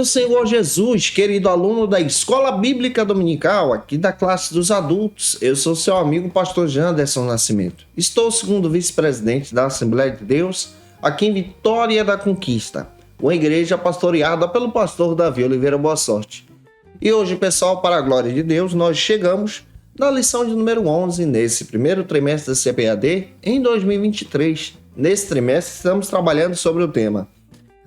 do Senhor Jesus, querido aluno da Escola Bíblica Dominical, aqui da classe dos adultos. Eu sou seu amigo pastor Janderson Nascimento. Estou segundo vice-presidente da Assembleia de Deus, aqui em Vitória da Conquista, uma igreja pastoreada pelo pastor Davi Oliveira Boa Sorte. E hoje, pessoal, para a glória de Deus, nós chegamos na lição de número 11, nesse primeiro trimestre da CPAD, em 2023. Nesse trimestre, estamos trabalhando sobre o tema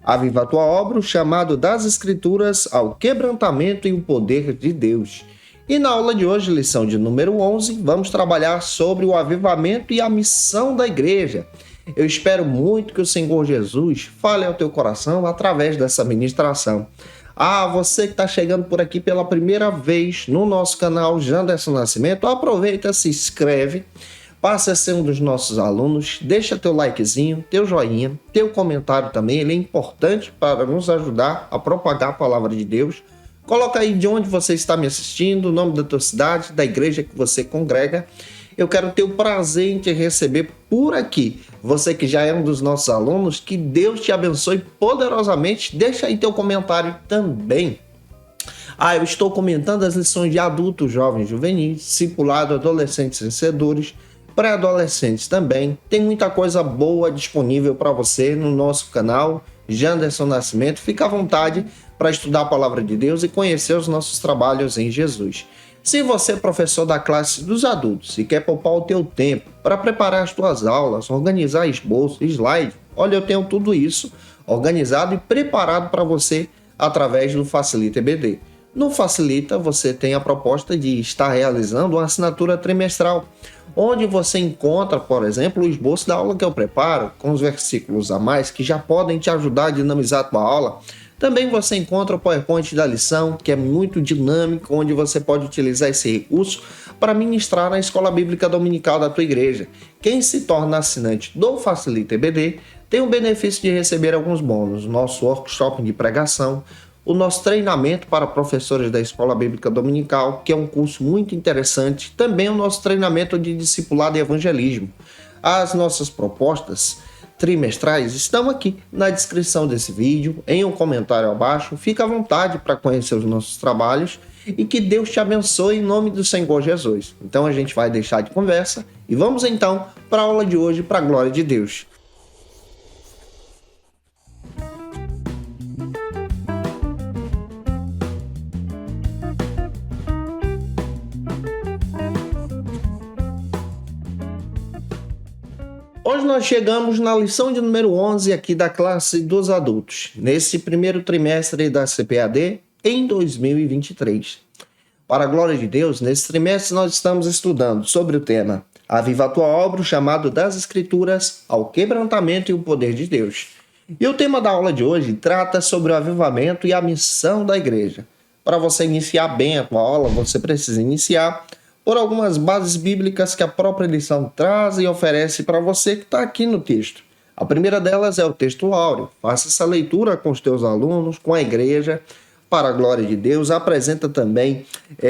Aviva a tua obra, o chamado das Escrituras ao quebrantamento e o poder de Deus. E na aula de hoje, lição de número 11, vamos trabalhar sobre o avivamento e a missão da igreja. Eu espero muito que o Senhor Jesus fale ao teu coração através dessa ministração. Você que está chegando por aqui pela primeira vez no nosso canal Janderson Nascimento, aproveita, se inscreve, passa a ser um dos nossos alunos, deixa teu likezinho, teu joinha, teu comentário também, ele é importante para nos ajudar a propagar a palavra de Deus. Coloca aí de onde você está me assistindo, o nome da tua cidade, da igreja que você congrega. Eu quero ter o prazer em te receber por aqui. Você que já é um dos nossos alunos, que Deus te abençoe poderosamente. Deixa aí teu comentário também. Eu estou comentando as lições de adultos, jovens, juvenis, discipulado, adolescentes vencedores, pré-adolescentes também. Tem muita coisa boa disponível para você no nosso canal Janderson Nascimento. Fica à vontade para estudar a palavra de Deus e conhecer os nossos trabalhos em Jesus. Se você é professor da classe dos adultos e quer poupar o teu tempo para preparar as tuas aulas, organizar esboço, slide, olha, eu tenho tudo isso organizado e preparado para você através do Facilita EBD. No Facilita, você tem a proposta de estar realizando uma assinatura trimestral, onde você encontra, por exemplo, o esboço da aula que eu preparo, com os versículos a mais que já podem te ajudar a dinamizar a tua aula. Também você encontra o PowerPoint da lição, que é muito dinâmico, onde você pode utilizar esse recurso para ministrar na Escola Bíblica Dominical da tua igreja. Quem se torna assinante do Facilita EBD tem o benefício de receber alguns bônus: nosso workshop de pregação, o nosso treinamento para professores da Escola Bíblica Dominical, que é um curso muito interessante, também o nosso treinamento de discipulado e evangelismo. As nossas propostas trimestrais estão aqui na descrição desse vídeo, em um comentário abaixo. Fica à vontade para conhecer os nossos trabalhos e que Deus te abençoe em nome do Senhor Jesus. Então a gente vai deixar de conversa e vamos então para a aula de hoje, para a glória de Deus. Hoje nós chegamos na lição de número 11 aqui da classe dos adultos, nesse primeiro trimestre da CPAD em 2023. Para a glória de Deus, nesse trimestre nós estamos estudando sobre o tema Aviva a tua obra, o chamado das Escrituras ao quebrantamento e o poder de Deus. E o tema da aula de hoje trata sobre o avivamento e a missão da igreja. Para você iniciar bem a tua aula, você precisa iniciar por algumas bases bíblicas que a própria lição traz e oferece para você que está aqui no texto. A primeira delas é o texto áureo. Faça essa leitura com os teus alunos, com a igreja, para a glória de Deus. Apresenta também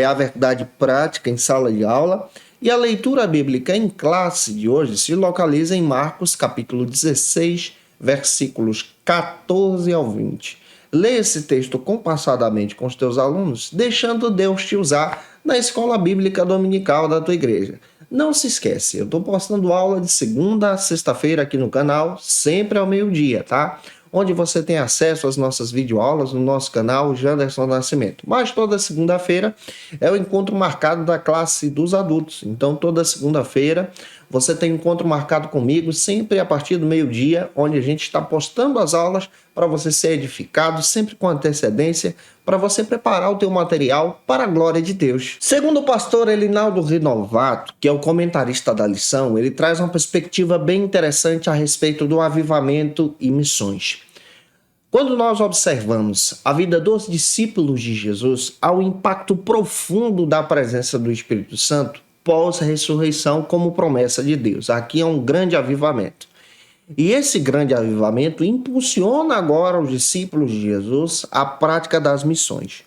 a verdade prática em sala de aula. E a leitura bíblica em classe de hoje se localiza em Marcos, capítulo 16, versículos 14 ao 20. Lê esse texto compassadamente com os teus alunos, deixando Deus te usar na Escola Bíblica Dominical da tua igreja. Não se esquece, eu estou postando aula de segunda a sexta-feira aqui no canal, sempre ao meio-dia, tá? Onde você tem acesso às nossas videoaulas no nosso canal Janderson Nascimento. Mas toda segunda-feira é o encontro marcado da classe dos adultos. Então toda segunda-feira você tem um encontro marcado comigo, sempre a partir do meio-dia, onde a gente está postando as aulas para você ser edificado, sempre com antecedência, para você preparar o teu material para a glória de Deus. Segundo o pastor Elinaldo Rinovato, que é o comentarista da lição, ele traz uma perspectiva bem interessante a respeito do avivamento e missões. Quando nós observamos a vida dos discípulos de Jesus, há um impacto profundo da presença do Espírito Santo pós-ressurreição como promessa de Deus. Aqui é um grande avivamento. E esse grande avivamento impulsiona agora os discípulos de Jesus à prática das missões.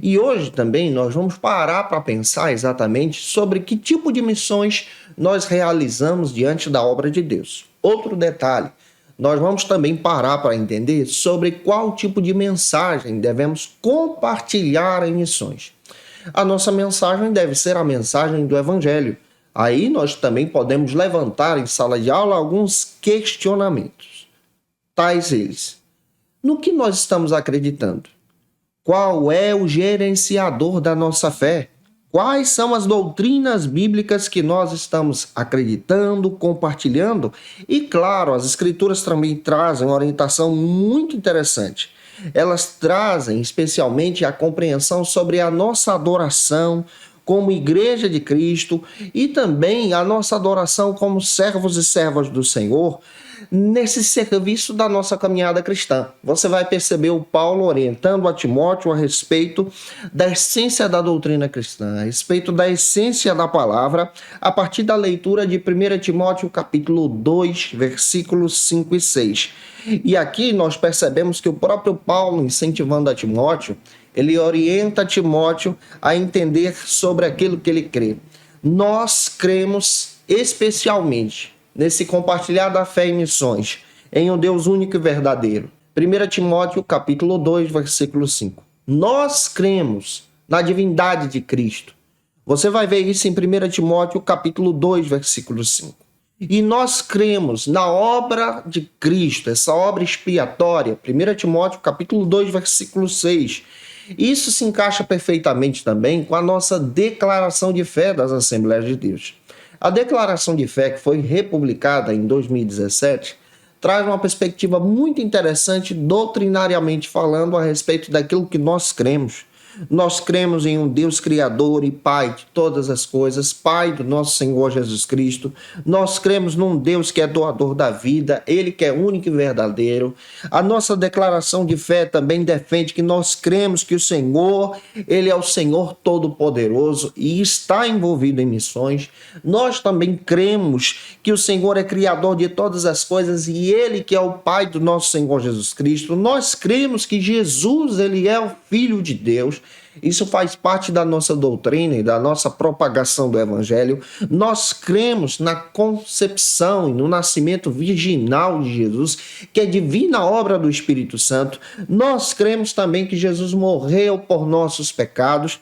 E hoje também nós vamos parar para pensar exatamente sobre que tipo de missões nós realizamos diante da obra de Deus. Outro detalhe, nós vamos também parar para entender sobre qual tipo de mensagem devemos compartilhar em missões. A nossa mensagem deve ser a mensagem do Evangelho. Aí nós também podemos levantar em sala de aula alguns questionamentos. Tais eles: no que nós estamos acreditando? Qual é o gerenciador da nossa fé? Quais são as doutrinas bíblicas que nós estamos acreditando, compartilhando? E claro, as escrituras também trazem uma orientação muito interessante. Elas trazem especialmente a compreensão sobre a nossa adoração como igreja de Cristo e também a nossa adoração como servos e servas do Senhor nesse serviço da nossa caminhada cristã. Você vai perceber o Paulo orientando a Timóteo a respeito da essência da doutrina cristã, a respeito da essência da palavra, a partir da leitura de 1 Timóteo capítulo 2, versículos 5 e 6. E aqui nós percebemos que o próprio Paulo, incentivando a Timóteo, ele orienta Timóteo a entender sobre aquilo que ele crê. Nós cremos especialmente nesse compartilhar da fé em missões, em um Deus único e verdadeiro. 1 Timóteo capítulo 2, versículo 5. Nós cremos na divindade de Cristo. Você vai ver isso em 1 Timóteo capítulo 2, versículo 5. E nós cremos na obra de Cristo, essa obra expiatória, 1 Timóteo capítulo 2, versículo 6. Isso se encaixa perfeitamente também com a nossa declaração de fé das Assembleias de Deus. A declaração de fé que foi republicada em 2017 traz uma perspectiva muito interessante, doutrinariamente falando, a respeito daquilo que nós cremos. Nós cremos em um Deus Criador e Pai de todas as coisas, Pai do nosso Senhor Jesus Cristo. Nós cremos num Deus que é doador da vida, Ele que é único e verdadeiro. A nossa declaração de fé também defende que nós cremos que o Senhor, Ele é o Senhor Todo-Poderoso e está envolvido em missões. Nós também cremos que o Senhor é Criador de todas as coisas e Ele que é o Pai do nosso Senhor Jesus Cristo. Nós cremos que Jesus, Ele é o Filho de Deus. Isso faz parte da nossa doutrina e da nossa propagação do Evangelho. Nós cremos na concepção e no nascimento virginal de Jesus, que é divina obra do Espírito Santo. Nós cremos também que Jesus morreu por nossos pecados,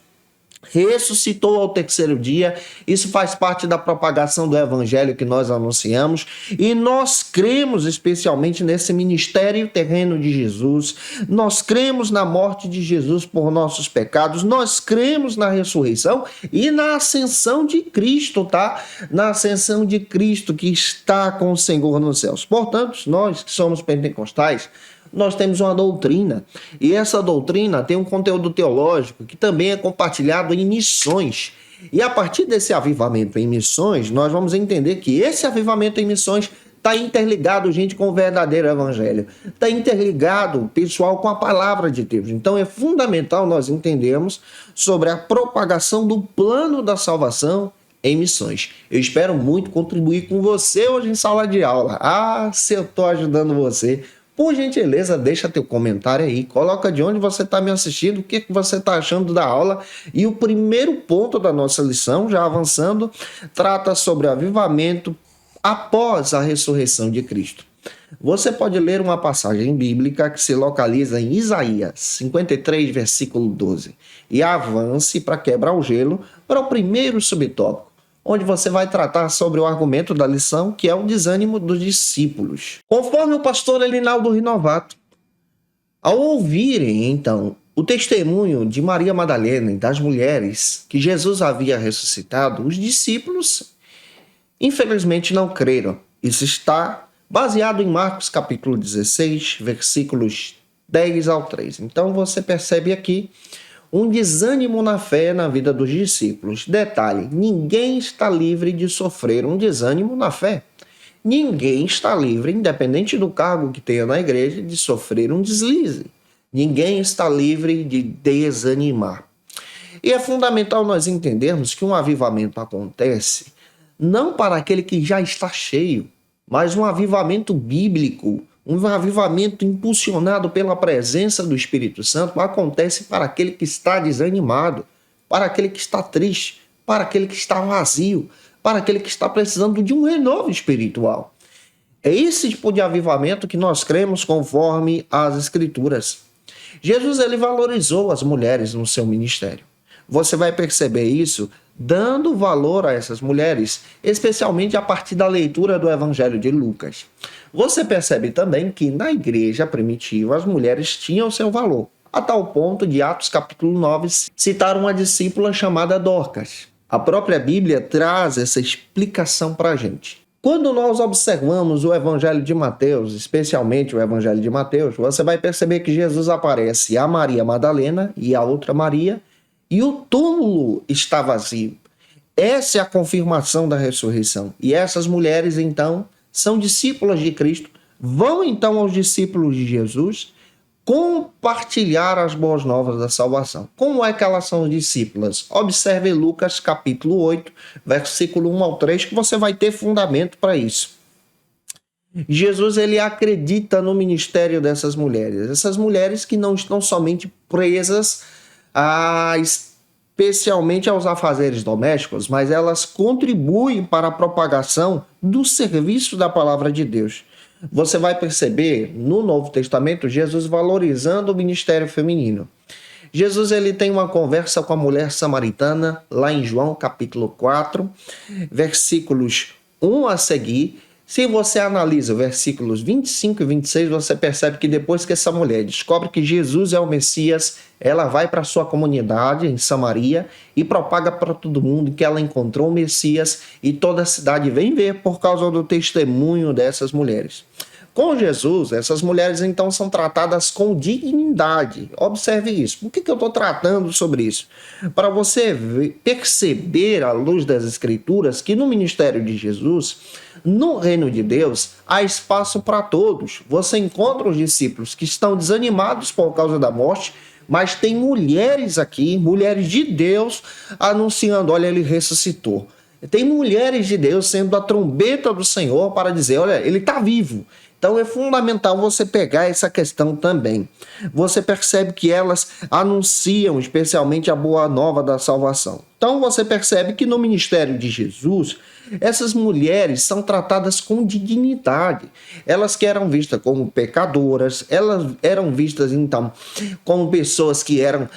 ressuscitou ao terceiro dia. Isso faz parte da propagação do Evangelho que nós anunciamos, e nós cremos especialmente nesse ministério terreno de Jesus. Nós cremos na morte de Jesus por nossos pecados, nós cremos na ressurreição e na ascensão de Cristo, tá? Na ascensão de Cristo que está com o Senhor nos céus. Portanto, nós que somos pentecostais, nós temos uma doutrina, e essa doutrina tem um conteúdo teológico que também é compartilhado em missões. E a partir desse avivamento em missões, nós vamos entender que esse avivamento em missões está interligado, gente, com o verdadeiro evangelho. Está interligado, pessoal, com a palavra de Deus. Então é fundamental nós entendermos sobre a propagação do plano da salvação em missões. Eu espero muito contribuir com você hoje em sala de aula. Ah, se eu estou ajudando você, por gentileza, deixa teu comentário aí, coloca de onde você está me assistindo, o que você está achando da aula. E o primeiro ponto da nossa lição, já avançando, trata sobre o avivamento após a ressurreição de Cristo. Você pode ler uma passagem bíblica que se localiza em Isaías 53, versículo 12, e avance para quebrar o gelo para o primeiro subtópico, onde você vai tratar sobre o argumento da lição, que é o desânimo dos discípulos. Conforme o pastor Elinaldo Rinovato, ao ouvirem, então, o testemunho de Maria Madalena e das mulheres que Jesus havia ressuscitado, os discípulos, infelizmente, não creram. Isso está baseado em Marcos capítulo 16, versículos 10 ao 13. Então, você percebe aqui um desânimo na fé na vida dos discípulos. Detalhe, ninguém está livre de sofrer um desânimo na fé. Ninguém está livre, independente do cargo que tenha na igreja, de sofrer um deslize. Ninguém está livre de desanimar. E é fundamental nós entendermos que um avivamento acontece não para aquele que já está cheio, mas um avivamento bíblico, um avivamento impulsionado pela presença do Espírito Santo acontece para aquele que está desanimado, para aquele que está triste, para aquele que está vazio, para aquele que está precisando de um renovo espiritual. É esse tipo de avivamento que nós cremos conforme as Escrituras. Jesus ele valorizou as mulheres no seu ministério. Você vai perceber isso dando valor a essas mulheres, especialmente a partir da leitura do Evangelho de Lucas. Você percebe também que na igreja primitiva as mulheres tinham seu valor, a tal ponto de Atos capítulo 9 citar uma discípula chamada Dorcas. A própria Bíblia traz essa explicação para a gente. Quando nós observamos o Evangelho de Mateus, especialmente o Evangelho de Mateus, você vai perceber que Jesus aparece a Maria Madalena e a outra Maria, e o túmulo está vazio. Essa é a confirmação da ressurreição. E essas mulheres, então, são discípulas de Cristo, vão então aos discípulos de Jesus compartilhar as boas novas da salvação. Como é que elas são discípulas? Observe Lucas capítulo 8, versículo 1 ao 3, que você vai ter fundamento para isso. Jesus ele acredita no ministério dessas mulheres. Essas mulheres que não estão somente presas especialmente aos afazeres domésticos, mas elas contribuem para a propagação do serviço da palavra de Deus. Você vai perceber no Novo Testamento Jesus valorizando o ministério feminino. Jesus ele tem uma conversa com a mulher samaritana lá em João capítulo 4, versículos 1 a seguir. Se você analisa versículos 25 e 26, você percebe que depois que essa mulher descobre que Jesus é o Messias, ela vai para a sua comunidade em Samaria e propaga para todo mundo que ela encontrou o Messias, e toda a cidade vem ver por causa do testemunho dessas mulheres. Com Jesus, essas mulheres então são tratadas com dignidade. Observe isso. Por que eu estou tratando sobre isso? Para você perceber, à luz das Escrituras, que no ministério de Jesus, no reino de Deus, há espaço para todos. Você encontra os discípulos que estão desanimados por causa da morte, mas tem mulheres aqui, mulheres de Deus, anunciando, olha, ele ressuscitou. Tem mulheres de Deus sendo a trombeta do Senhor para dizer, olha, ele está vivo. Então é fundamental você pegar essa questão também. Você percebe que elas anunciam especialmente a boa nova da salvação. Então você percebe que no ministério de Jesus, essas mulheres são tratadas com dignidade. Elas que eram vistas como pecadoras, elas eram vistas então como pessoas que eram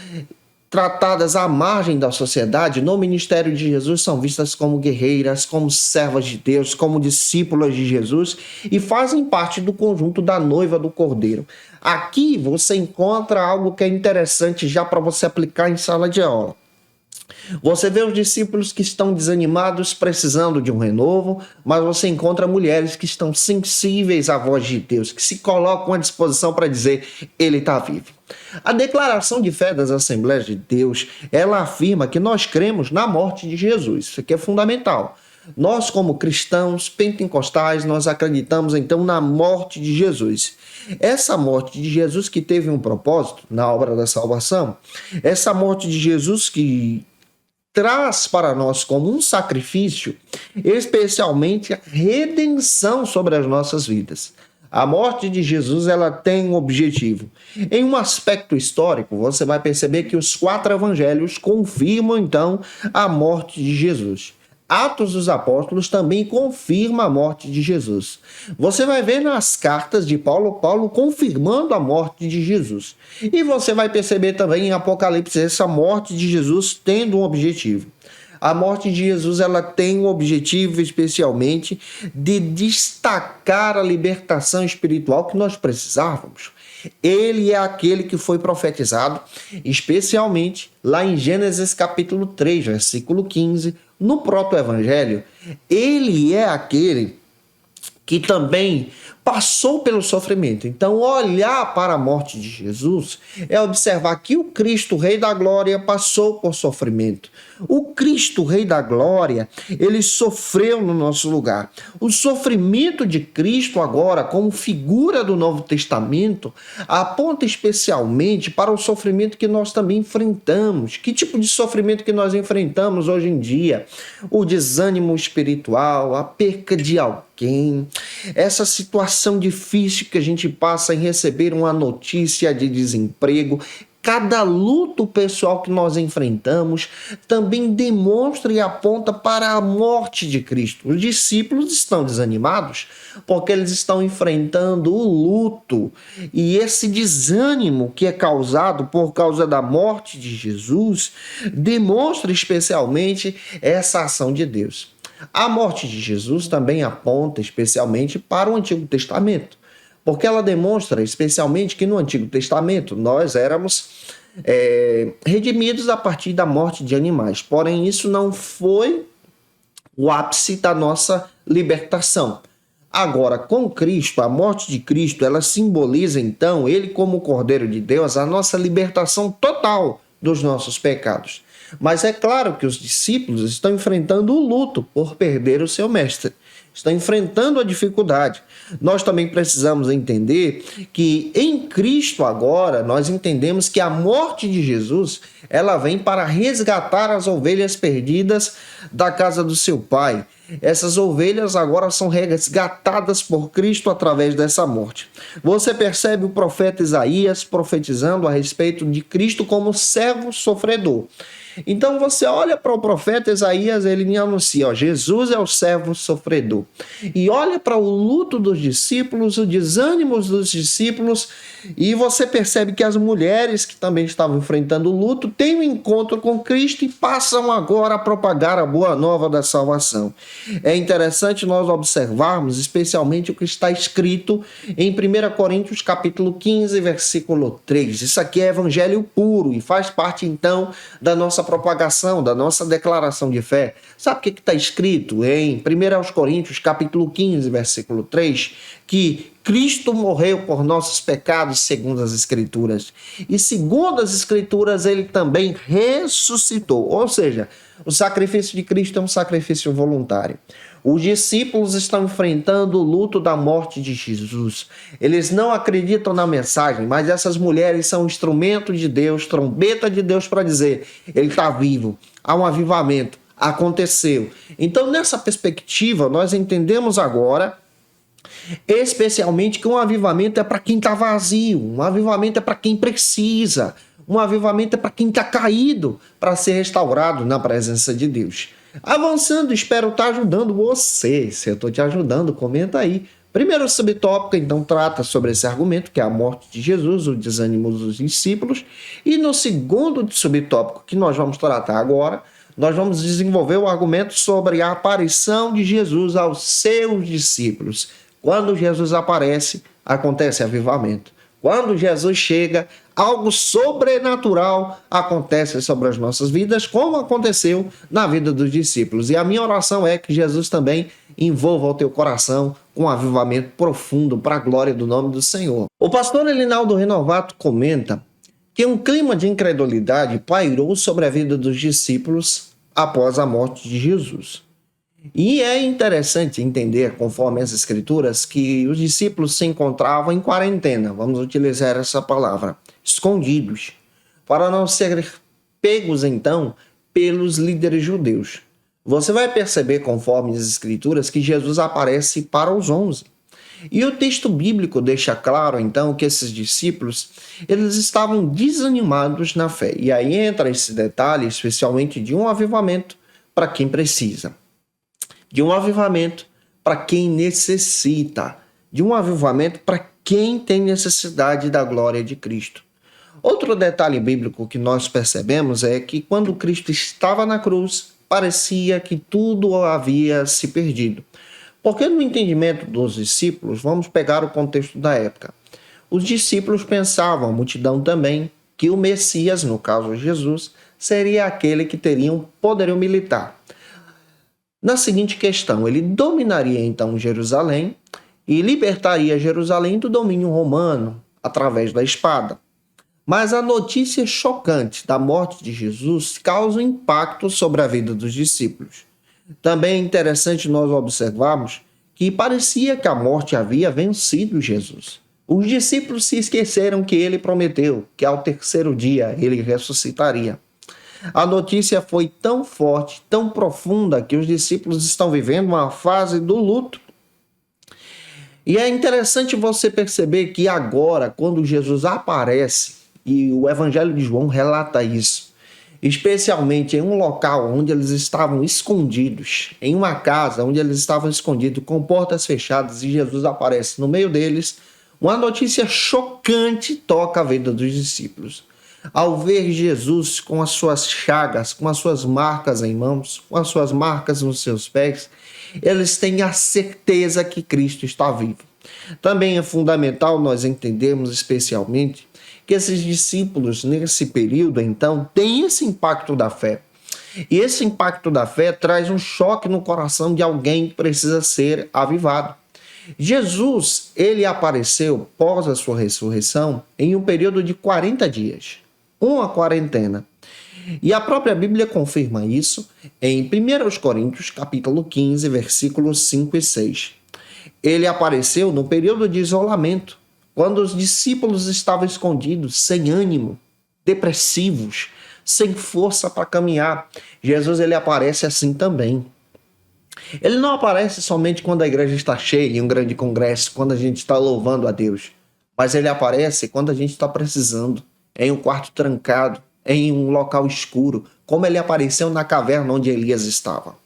tratadas à margem da sociedade, no ministério de Jesus são vistas como guerreiras, como servas de Deus, como discípulas de Jesus e fazem parte do conjunto da noiva do Cordeiro. Aqui você encontra algo que é interessante já para você aplicar em sala de aula. Você vê os discípulos que estão desanimados, precisando de um renovo, mas você encontra mulheres que estão sensíveis à voz de Deus, que se colocam à disposição para dizer, ele está vivo. A declaração de fé das Assembleias de Deus, ela afirma que nós cremos na morte de Jesus. Isso aqui é fundamental. Nós, como cristãos pentecostais, nós acreditamos então na morte de Jesus. Essa morte de Jesus que teve um propósito na obra da salvação, essa morte de Jesus que traz para nós como um sacrifício, especialmente a redenção sobre as nossas vidas. A morte de Jesus ela tem um objetivo. Em um aspecto histórico, você vai perceber que os 4 evangelhos confirmam então a morte de Jesus. Atos dos Apóstolos também confirma a morte de Jesus. Você vai ver nas cartas de Paulo confirmando a morte de Jesus. E você vai perceber também em Apocalipse essa morte de Jesus tendo um objetivo. A morte de Jesus ela tem um objetivo especialmente de destacar a libertação espiritual que nós precisávamos. Ele é aquele que foi profetizado, especialmente lá em Gênesis capítulo 3, versículo 15, no proto-evangelho. Ele é aquele que também passou pelo sofrimento. Então, olhar para a morte de Jesus é observar que o Cristo, Rei da Glória, passou por sofrimento. O Cristo, Rei da Glória, ele sofreu no nosso lugar. O sofrimento de Cristo agora, como figura do Novo Testamento, aponta especialmente para o sofrimento que nós também enfrentamos. Que tipo de sofrimento que nós enfrentamos hoje em dia? O desânimo espiritual, a perca de alguém, essa situação difícil que a gente passa em receber uma notícia de desemprego. cada luto pessoal que nós enfrentamos também demonstra e aponta para a morte de Cristo. Os discípulos estão desanimados porque eles estão enfrentando o luto e esse desânimo que é causado por causa da morte de Jesus demonstra especialmente essa ação de Deus. A morte de Jesus também aponta especialmente para o Antigo Testamento, porque ela demonstra especialmente que no Antigo Testamento nós éramos redimidos a partir da morte de animais. Porém, isso não foi o ápice da nossa libertação. Agora, com Cristo, a morte de Cristo, ela simboliza então, ele como Cordeiro de Deus, a nossa libertação total dos nossos pecados. Mas é claro que os discípulos estão enfrentando o luto por perder o seu mestre. Estão enfrentando a dificuldade. Nós também precisamos entender que em Cristo agora, nós entendemos que a morte de Jesus, ela vem para resgatar as ovelhas perdidas da casa do seu Pai. Essas ovelhas agora são resgatadas por Cristo através dessa morte. Você percebe o profeta Isaías profetizando a respeito de Cristo como servo sofredor. Então você olha para o profeta Isaías, ele me anuncia, Jesus é o servo sofredor. E olha para o luto dos discípulos, o desânimo dos discípulos, e você percebe que as mulheres que também estavam enfrentando o luto têm um encontro com Cristo e passam agora a propagar a boa nova da salvação. É interessante nós observarmos especialmente o que está escrito em 1 Coríntios capítulo 15, versículo 3. Isso aqui é evangelho puro e faz parte então da nossa propagação, da nossa declaração de fé. Sabe o que está escrito em 1 Coríntios capítulo 15, versículo 3? Que Cristo morreu por nossos pecados segundo as Escrituras. E segundo as Escrituras, ele também ressuscitou. Ou seja, o sacrifício de Cristo é um sacrifício voluntário. Os discípulos estão enfrentando o luto da morte de Jesus. Eles não acreditam na mensagem, mas essas mulheres são instrumento de Deus, trombeta de Deus para dizer, ele está vivo, há um avivamento, aconteceu. Então, nessa perspectiva, nós entendemos agora especialmente que um avivamento é para quem está vazio, um avivamento é para quem precisa, um avivamento é para quem está caído para ser restaurado na presença de Deus. Avançando, espero estar ajudando você. Se eu estou te ajudando, comenta aí. Primeiro subtópico, então, trata sobre esse argumento, que é a morte de Jesus, o desânimo dos discípulos. E no segundo subtópico, que nós vamos tratar agora, nós vamos desenvolver o argumento sobre a aparição de Jesus aos seus discípulos. Quando Jesus aparece, acontece avivamento. Quando Jesus chega, algo sobrenatural acontece sobre as nossas vidas, como aconteceu na vida dos discípulos. E a minha oração é que Jesus também envolva o teu coração com um avivamento profundo para a glória do nome do Senhor. O pastor Elinaldo Renovato comenta que um clima de incredulidade pairou sobre a vida dos discípulos após a morte de Jesus. E é interessante entender, conforme as Escrituras, que os discípulos se encontravam em quarentena, vamos utilizar essa palavra, escondidos, para não serem pegos, então, pelos líderes judeus. Você vai perceber, conforme as Escrituras, que Jesus aparece para os 11. E o texto bíblico deixa claro, então, que esses discípulos, eles estavam desanimados na fé. E aí entra esse detalhe, especialmente de um avivamento para quem precisa. De um avivamento para quem necessita, de um avivamento para quem tem necessidade da glória de Cristo. Outro detalhe bíblico que nós percebemos é que quando Cristo estava na cruz, parecia que tudo havia se perdido. Porque no entendimento dos discípulos, vamos pegar o contexto da época. Os discípulos pensavam, a multidão também, que o Messias, no caso Jesus, seria aquele que teria um poderio militar. Na seguinte questão, ele dominaria então Jerusalém e libertaria Jerusalém do domínio romano através da espada. Mas a notícia chocante da morte de Jesus causa um impacto sobre a vida dos discípulos. Também é interessante nós observarmos que parecia que a morte havia vencido Jesus. Os discípulos se esqueceram que ele prometeu que ao terceiro dia ele ressuscitaria. A notícia foi tão forte, tão profunda, que os discípulos estão vivendo uma fase do luto. E é interessante você perceber que agora, quando Jesus aparece e o Evangelho de João relata isso. Especialmente em um local onde eles estavam escondidos, em uma casa onde eles estavam escondidos, com portas fechadas, e Jesus aparece no meio deles. Uma notícia chocante toca a vida dos discípulos. Ao ver Jesus com as suas chagas, com as suas marcas em mãos, com as suas marcas nos seus pés, eles têm a certeza que Cristo está vivo. Também é fundamental nós entendermos especialmente que esses discípulos, nesse período, então, têm esse impacto da fé. E esse impacto da fé traz um choque no coração de alguém que precisa ser avivado. Jesus, ele apareceu pós a sua ressurreição em um período de 40 dias, uma quarentena. E a própria Bíblia confirma isso em 1 Coríntios, capítulo 15, versículos 5 e 6. Ele apareceu no período de isolamento, quando os discípulos estavam escondidos, sem ânimo, depressivos, sem força para caminhar. Jesus, ele aparece assim também. Ele não aparece somente quando a igreja está cheia, em um grande congresso, quando a gente está louvando a Deus. Mas ele aparece quando a gente está precisando, em um quarto trancado, em um local escuro, como ele apareceu na caverna onde Elias estava.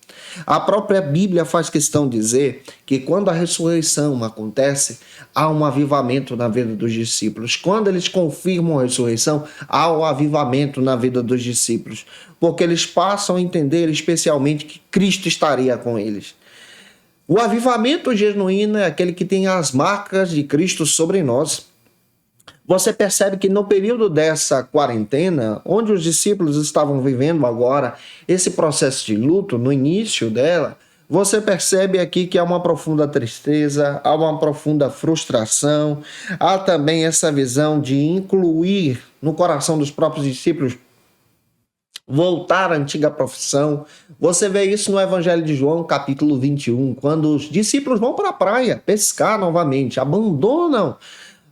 A própria Bíblia faz questão de dizer que quando a ressurreição acontece, há um avivamento na vida dos discípulos. Quando eles confirmam a ressurreição, há um avivamento na vida dos discípulos, porque eles passam a entender especialmente que Cristo estaria com eles. O avivamento genuíno é aquele que tem as marcas de Cristo sobre nós. Você percebe que no período dessa quarentena, onde os discípulos estavam vivendo agora esse processo de luto, no início dela, você percebe aqui que há uma profunda tristeza, há uma profunda frustração, há também essa visão de incluir no coração dos próprios discípulos voltar à antiga profissão. Você vê isso no Evangelho de João, capítulo 21, quando os discípulos vão para a praia pescar novamente, abandonam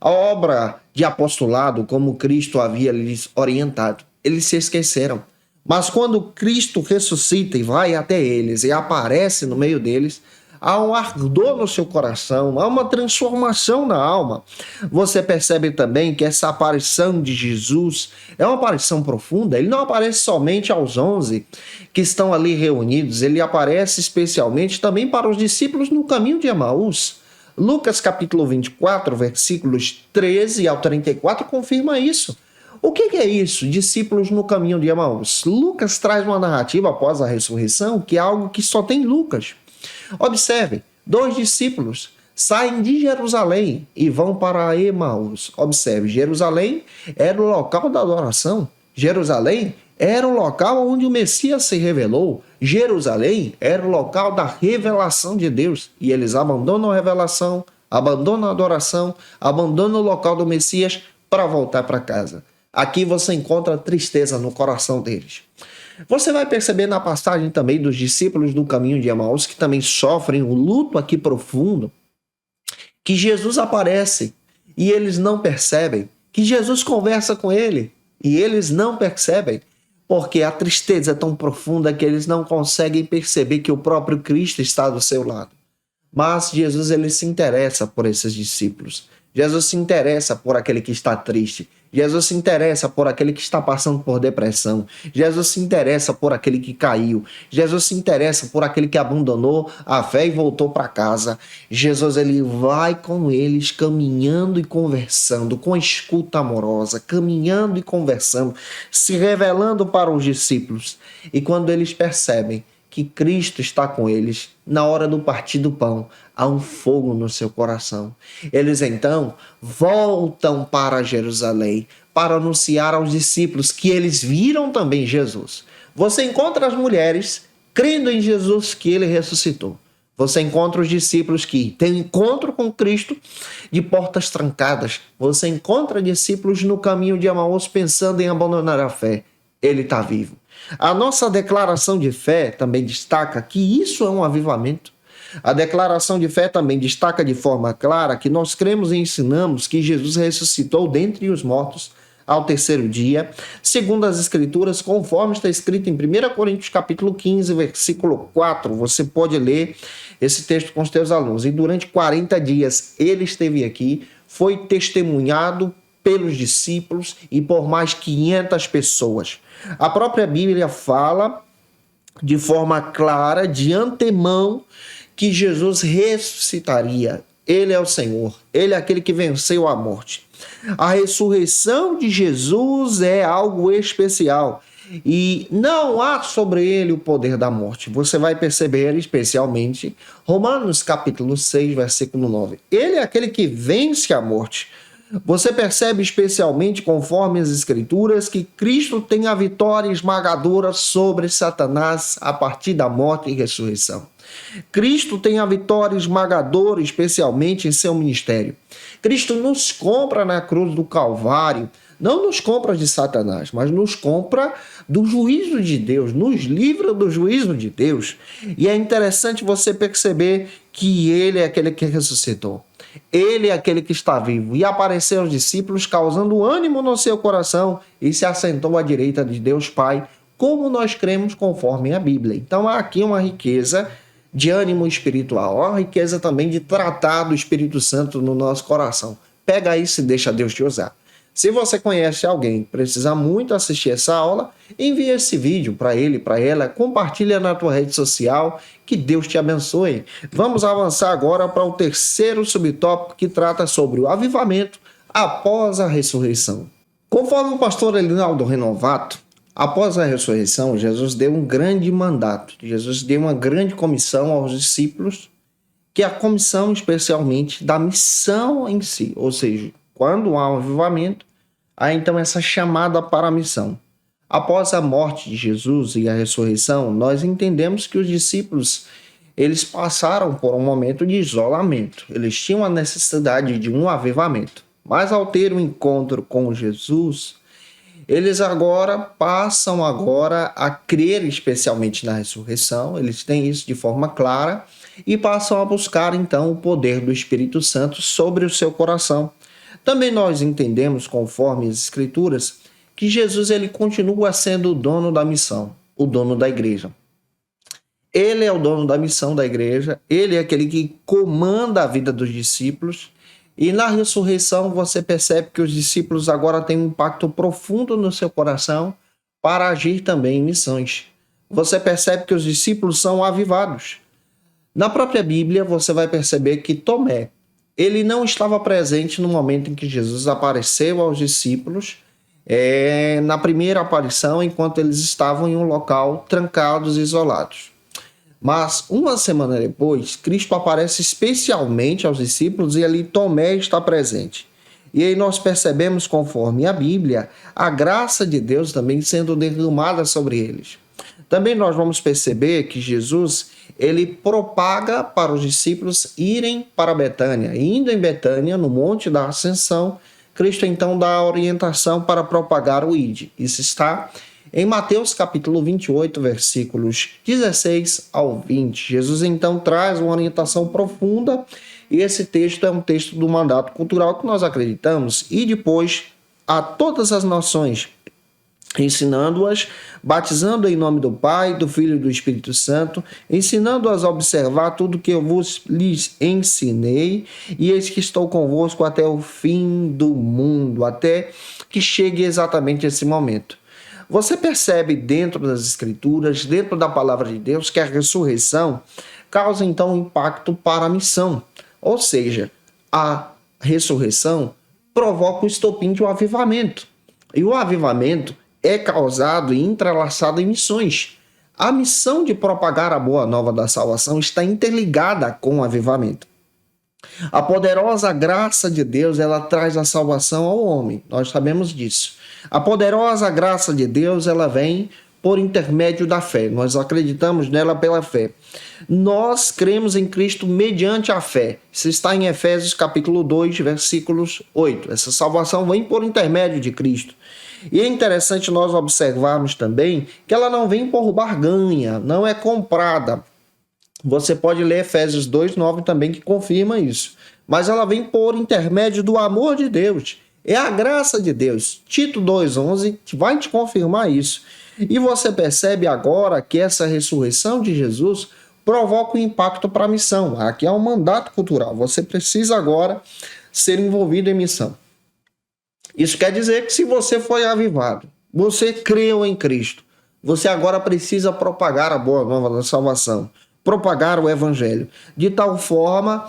a obra de apostolado como Cristo havia lhes orientado. Eles se esqueceram. Mas quando Cristo ressuscita e vai até eles e aparece no meio deles, há um ardor no seu coração, há uma transformação na alma. Você percebe também que essa aparição de Jesus é uma aparição profunda. Ele não aparece somente aos 11 que estão ali reunidos, ele aparece especialmente também para os discípulos no caminho de Emaús. Lucas capítulo 24, versículos 13 ao 34 confirma isso. O que é isso? Discípulos no caminho de Emaús. Lucas traz uma narrativa após a ressurreição que é algo que só tem Lucas. Observe, 2 discípulos saem de Jerusalém e vão para Emaús. Observe, Jerusalém era o local da adoração. Jerusalém era o local onde o Messias se revelou. Jerusalém era o local da revelação de Deus. E eles abandonam a revelação, abandonam a adoração, abandonam o local do Messias para voltar para casa. Aqui você encontra tristeza no coração deles. Você vai perceber na passagem também dos discípulos do caminho de Emaús, que também sofrem um luto aqui profundo, que Jesus aparece e eles não percebem, que Jesus conversa com ele e eles não percebem, porque a tristeza é tão profunda que eles não conseguem perceber que o próprio Cristo está do seu lado. Mas Jesus, ele se interessa por esses discípulos. Jesus se interessa por aquele que está triste. Jesus se interessa por aquele que está passando por depressão. Jesus se interessa por aquele que caiu. Jesus se interessa por aquele que abandonou a fé e voltou para casa. Jesus, ele vai com eles caminhando e conversando, com escuta amorosa, caminhando e conversando, se revelando para os discípulos. E quando eles percebem que Cristo está com eles, na hora do partir do pão, há um fogo no seu coração. Eles então voltam para Jerusalém para anunciar aos discípulos que eles viram também Jesus. Você encontra as mulheres crendo em Jesus que ele ressuscitou. Você encontra os discípulos que têm um encontro com Cristo de portas trancadas. Você encontra discípulos no caminho de Emaús pensando em abandonar a fé. Ele está vivo. A nossa declaração de fé também destaca que isso é um avivamento. A declaração de fé também destaca de forma clara que nós cremos e ensinamos que Jesus ressuscitou dentre os mortos ao terceiro dia, segundo as Escrituras, conforme está escrito em 1 Coríntios capítulo 15, versículo 4. Você pode ler esse texto com os teus alunos. E durante 40 dias ele esteve aqui, foi testemunhado pelos discípulos e por mais 500 pessoas. A própria Bíblia fala de forma clara, de antemão, que Jesus ressuscitaria. Ele é o Senhor, ele é aquele que venceu a morte. A ressurreição de Jesus é algo especial e não há sobre ele o poder da morte. Você vai perceber especialmente Romanos capítulo 6, versículo 9. Ele é aquele que vence a morte. Você percebe especialmente, conforme as Escrituras, que Cristo tem a vitória esmagadora sobre Satanás a partir da morte e ressurreição. Cristo tem a vitória esmagadora, especialmente em seu ministério. Cristo nos compra na cruz do Calvário, não nos compra de Satanás, mas nos compra do juízo de Deus, nos livra do juízo de Deus. E é interessante você perceber que ele é aquele que ressuscitou. Ele é aquele que está vivo e apareceu aos discípulos, causando ânimo no seu coração e se assentou à direita de Deus Pai, como nós cremos conforme a Bíblia. Então há aqui uma riqueza de ânimo espiritual, uma riqueza também de tratar do Espírito Santo no nosso coração. Pega isso e deixa Deus te usar. Se você conhece alguém que precisa muito assistir essa aula, envie esse vídeo para ele, para ela, compartilha na tua rede social, que Deus te abençoe. Vamos avançar agora para o terceiro subtópico que trata sobre o avivamento após a ressurreição. Conforme o pastor Elinaldo Renovato, após a ressurreição, Jesus deu um grande mandato, Jesus deu uma grande comissão aos discípulos, que é a comissão especialmente da missão em si, ou seja, quando há um avivamento, há então essa chamada para a missão. Após a morte de Jesus e a ressurreição, nós entendemos que os discípulos eles passaram por um momento de isolamento. Eles tinham a necessidade de um avivamento. Mas ao ter um encontro com Jesus, eles passam a crer especialmente na ressurreição. Eles têm isso de forma clara e passam a buscar então o poder do Espírito Santo sobre o seu coração. Também nós entendemos, conforme as Escrituras, que Jesus ele continua sendo o dono da missão, o dono da igreja. Ele é o dono da missão da igreja, ele é aquele que comanda a vida dos discípulos, e na ressurreição você percebe que os discípulos agora têm um impacto profundo no seu coração para agir também em missões. Você percebe que os discípulos são avivados. Na própria Bíblia você vai perceber que Tomé, ele não estava presente no momento em que Jesus apareceu aos discípulos, na primeira aparição, enquanto eles estavam em um local trancados e isolados. Mas uma semana depois, Cristo aparece especialmente aos discípulos e ali Tomé está presente. E aí nós percebemos, conforme a Bíblia, a graça de Deus também sendo derramada sobre eles. Também nós vamos perceber que Jesus ele propaga para os discípulos irem para Betânia. E indo em Betânia, no Monte da Ascensão, Cristo então dá a orientação para propagar o Ide. Isso está em Mateus capítulo 28, versículos 16 ao 20. Jesus então traz uma orientação profunda e esse texto é um texto do mandato cultural que nós acreditamos e depois a todas as nações, ensinando-as, batizando em nome do Pai, do Filho e do Espírito Santo, ensinando-as a observar tudo que eu lhes ensinei, e eis que estou convosco até o fim do mundo, até que chegue exatamente esse momento. Você percebe dentro das Escrituras, dentro da palavra de Deus, que a ressurreição causa então um impacto para a missão, ou seja, a ressurreição provoca o estopim de um avivamento, e o avivamento é causado e entrelaçado em missões. A missão de propagar a boa nova da salvação está interligada com o avivamento. A poderosa graça de Deus, ela traz a salvação ao homem. Nós sabemos disso. A poderosa graça de Deus, ela vem por intermédio da fé. Nós acreditamos nela pela fé. Nós cremos em Cristo mediante a fé. Isso está em Efésios capítulo 2, versículos 8. Essa salvação vem por intermédio de Cristo. E é interessante nós observarmos também que ela não vem por barganha, não é comprada. Você pode ler Efésios 2:9 também que confirma isso. Mas ela vem por intermédio do amor de Deus. É a graça de Deus. Tito 2:11 vai te confirmar isso. E você percebe agora que essa ressurreição de Jesus provoca um impacto para a missão. Aqui é um mandato cultural. Você precisa agora ser envolvido em missão. Isso quer dizer que se você foi avivado, você creu em Cristo, você agora precisa propagar a boa nova da salvação, propagar o evangelho, de tal forma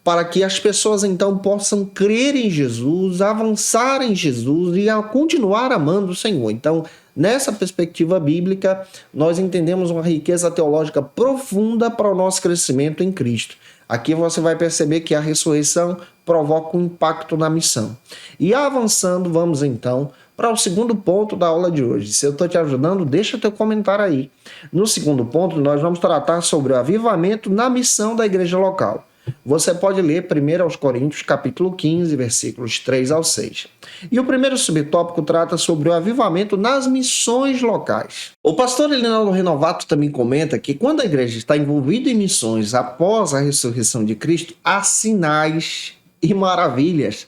para que as pessoas então possam crer em Jesus, avançar em Jesus e continuar amando o Senhor. Então, nessa perspectiva bíblica, nós entendemos uma riqueza teológica profunda para o nosso crescimento em Cristo. Aqui você vai perceber que a ressurreição provoca um impacto na missão. E avançando, vamos então para o segundo ponto da aula de hoje. Se eu estou te ajudando, deixa teu comentário aí. No segundo ponto, nós vamos tratar sobre o avivamento na missão da igreja local. Você pode ler 1 Coríntios, capítulo 15, versículos 3 ao 6. E o primeiro subtópico trata sobre o avivamento nas missões locais. O pastor Elinaldo Renovato também comenta que quando a igreja está envolvida em missões após a ressurreição de Cristo, há sinais e maravilhas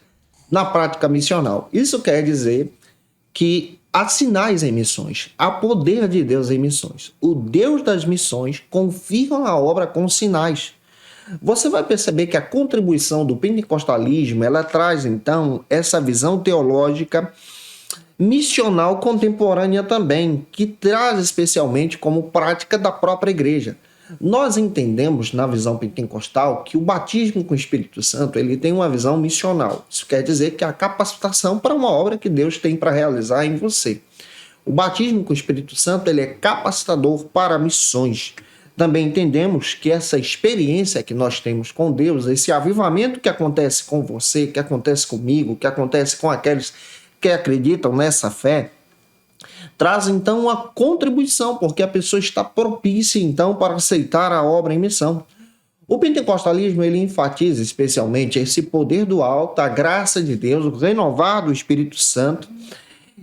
na prática missional. Isso quer dizer que há sinais em missões, há poder de Deus em missões. O Deus das missões confirma a obra com sinais. Você vai perceber que a contribuição do pentecostalismo, ela traz então essa visão teológica missional contemporânea também, que traz especialmente como prática da própria igreja. Nós entendemos na visão pentecostal que o batismo com o Espírito Santo ele tem uma visão missional. Isso quer dizer que é a capacitação para uma obra que Deus tem para realizar em você. O batismo com o Espírito Santo ele é capacitador para missões. Também entendemos que essa experiência que nós temos com Deus, esse avivamento que acontece com você, que acontece comigo, que acontece com aqueles que acreditam nessa fé, traz então uma contribuição, porque a pessoa está propícia então para aceitar a obra em missão. O pentecostalismo ele enfatiza especialmente esse poder do alto, a graça de Deus, o renovar do Espírito Santo.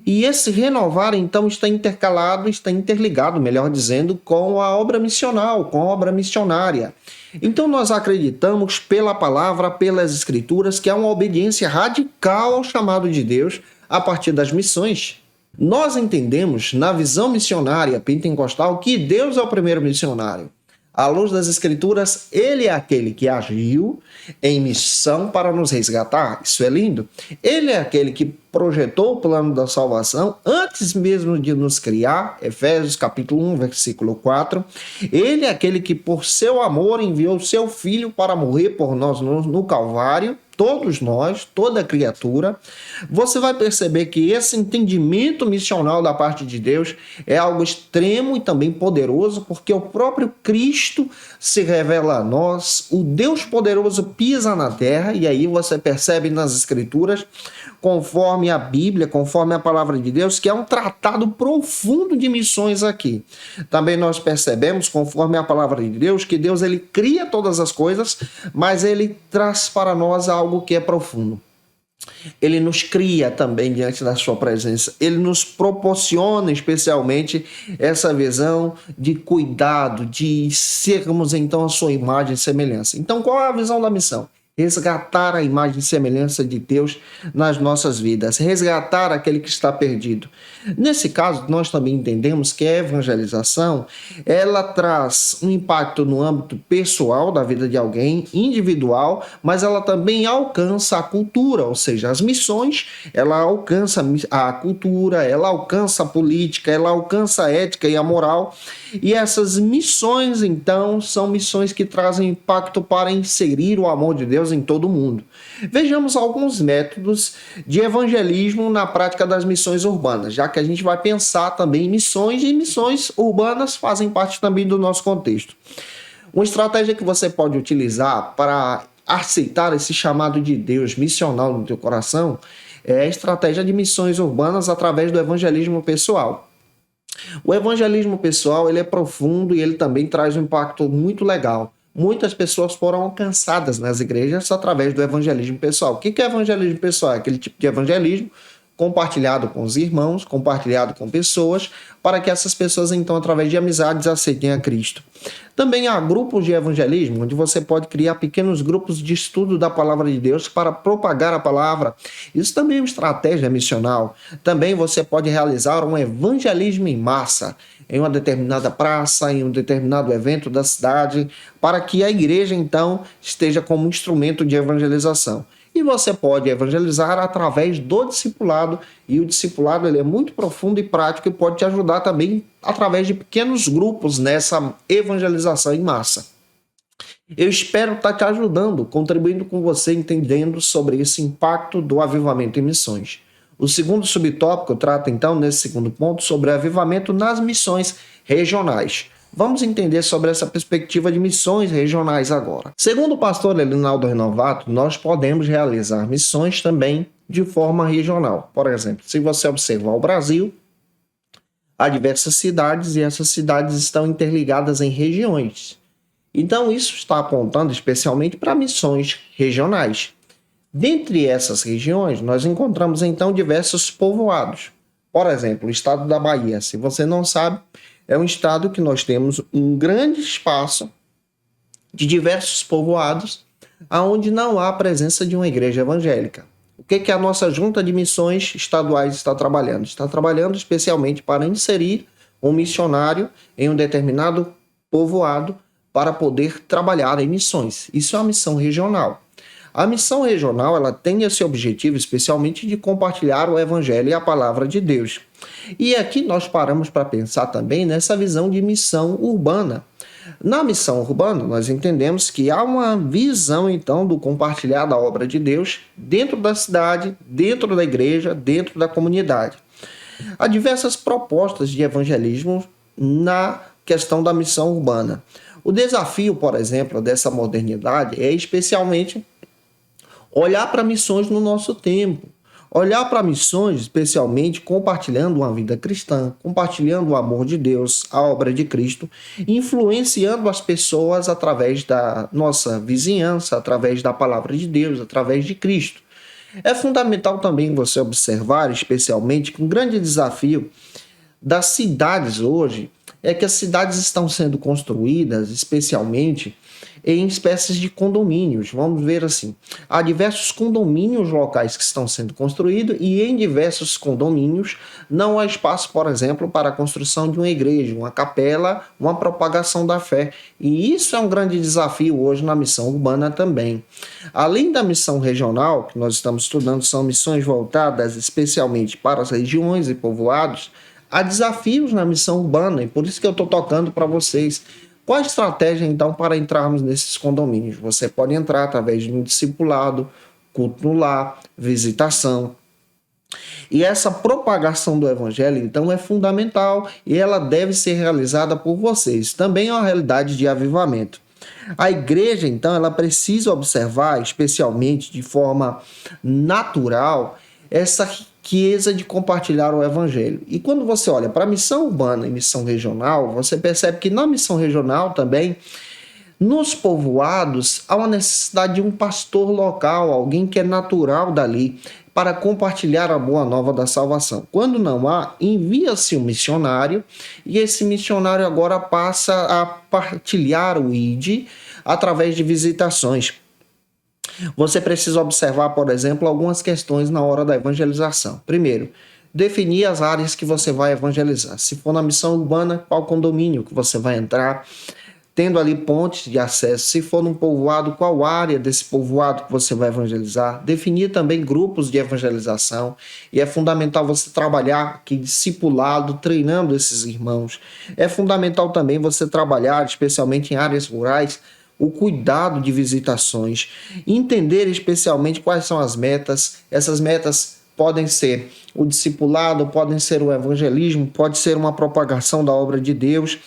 E esse renovar, então, está intercalado, está interligado, melhor dizendo, com a obra missional, com a obra missionária. Então, nós acreditamos pela palavra, pelas escrituras, que há uma obediência radical ao chamado de Deus a partir das missões. Nós entendemos, na visão missionária pentecostal, que Deus é o primeiro missionário. À luz das Escrituras, ele é aquele que agiu em missão para nos resgatar. Isso é lindo. Ele é aquele que projetou o plano da salvação antes mesmo de nos criar. Efésios capítulo 1, versículo 4. Ele é aquele que, por seu amor, enviou seu Filho para morrer por nós no Calvário. Todos nós, toda criatura, você vai perceber que esse entendimento missional da parte de Deus é algo extremo e também poderoso, porque o próprio Cristo se revela a nós, o Deus poderoso pisa na terra, e aí você percebe nas Escrituras, conforme a Bíblia, conforme a palavra de Deus, que é um tratado profundo de missões aqui. Também nós percebemos, conforme a palavra de Deus, que Deus ele cria todas as coisas, mas ele traz para nós algo que é profundo. Ele nos cria também diante da sua presença. Ele nos proporciona especialmente essa visão de cuidado, de sermos então a sua imagem e semelhança. Então, qual é a visão da missão? Resgatar a imagem e semelhança de Deus nas nossas vidas, resgatar aquele que está perdido. Nesse caso, nós também entendemos que a evangelização, ela traz um impacto no âmbito pessoal da vida de alguém, individual, mas ela também alcança a cultura, ou seja, as missões, ela alcança a cultura, ela alcança a política, ela alcança a ética e a moral, e essas missões, então, são missões que trazem impacto para inserir o amor de Deus em todo o mundo. Vejamos alguns métodos de evangelismo na prática das missões urbanas, já que a gente vai pensar também em missões, e missões urbanas fazem parte também do nosso contexto. Uma estratégia que você pode utilizar para aceitar esse chamado de Deus missional no teu coração é a estratégia de missões urbanas através do evangelismo pessoal. O evangelismo pessoal ele é profundo e ele também traz um impacto muito legal. Muitas pessoas foram alcançadas nas igrejas através do evangelismo pessoal. O que é evangelismo pessoal? É aquele tipo de evangelismo compartilhado com os irmãos, compartilhado com pessoas, para que essas pessoas, então, através de amizades, aceitem a Cristo. Também há grupos de evangelismo, onde você pode criar pequenos grupos de estudo da palavra de Deus para propagar a palavra. Isso também é uma estratégia missional. Também você pode realizar um evangelismo em massa, em uma determinada praça, em um determinado evento da cidade, para que a igreja, então, esteja como instrumento de evangelização. E você pode evangelizar através do discipulado, e o discipulado ele é muito profundo e prático e pode te ajudar também através de pequenos grupos nessa evangelização em massa. Eu espero estar te ajudando, contribuindo com você, entendendo sobre esse impacto do avivamento em missões. O segundo subtópico trata então, nesse segundo ponto, sobre avivamento nas missões regionais. Vamos entender sobre essa perspectiva de missões regionais agora. Segundo o pastor Elinaldo Renovato, nós podemos realizar missões também de forma regional. Por exemplo, se você observar o Brasil, há diversas cidades e essas cidades estão interligadas em regiões. Então, isso está apontando especialmente para missões regionais. Dentre essas regiões, nós encontramos então diversos povoados. Por exemplo, o estado da Bahia, se você não sabe, é um estado que nós temos um grande espaço de diversos povoados, onde não há presença de uma igreja evangélica. O que a nossa junta de missões estaduais está trabalhando? Está trabalhando especialmente para inserir um missionário em um determinado povoado para poder trabalhar em missões. Isso é uma missão regional. A missão regional ela tem esse objetivo especialmente de compartilhar o evangelho e a palavra de Deus. E aqui nós paramos para pensar também nessa visão de missão urbana. Na missão urbana, nós entendemos que há uma visão, então, do compartilhar da obra de Deus dentro da cidade, dentro da igreja, dentro da comunidade. Há diversas propostas de evangelismo na questão da missão urbana. O desafio, por exemplo, dessa modernidade é especialmente olhar para missões no nosso tempo. Olhar para missões, especialmente compartilhando uma vida cristã, compartilhando o amor de Deus, a obra de Cristo, influenciando as pessoas através da nossa vizinhança, através da palavra de Deus, através de Cristo. É fundamental também você observar, especialmente, que um grande desafio das cidades hoje é que as cidades estão sendo construídas, especialmente em espécies de condomínios. Vamos ver assim, há diversos condomínios locais que estão sendo construídos e em diversos condomínios não há espaço, por exemplo, para a construção de uma igreja, uma capela, uma propagação da fé. E isso é um grande desafio hoje na missão urbana também. Além da missão regional, que nós estamos estudando, são missões voltadas especialmente para as regiões e povoados, há desafios na missão urbana e por isso que eu estou tocando para vocês. Qual a estratégia, então, para entrarmos nesses condomínios? Você pode entrar através de um discipulado, culto no lar, visitação. E essa propagação do evangelho, então, é fundamental e ela deve ser realizada por vocês. Também é uma realidade de avivamento. A igreja, então, ela precisa observar, especialmente de forma natural, essa riqueza de compartilhar o evangelho. E quando você olha para a missão urbana e missão regional, você percebe que na missão regional também, nos povoados, há uma necessidade de um pastor local, alguém que é natural dali, para compartilhar a boa nova da salvação. Quando não há, envia-se um missionário e esse missionário agora passa a partilhar o ID através de visitações. Você precisa observar, por exemplo, algumas questões na hora da evangelização. Primeiro, definir as áreas que você vai evangelizar. Se for na missão urbana, qual condomínio que você vai entrar, tendo ali pontes de acesso. Se for num povoado, qual área desse povoado que você vai evangelizar. Definir também grupos de evangelização. E é fundamental você trabalhar aqui discipulado, treinando esses irmãos. É fundamental também você trabalhar, especialmente em áreas rurais, o cuidado de visitações, entender especialmente quais são as metas. Essas metas podem ser o discipulado, podem ser o evangelismo, pode ser uma propagação da obra de Deus.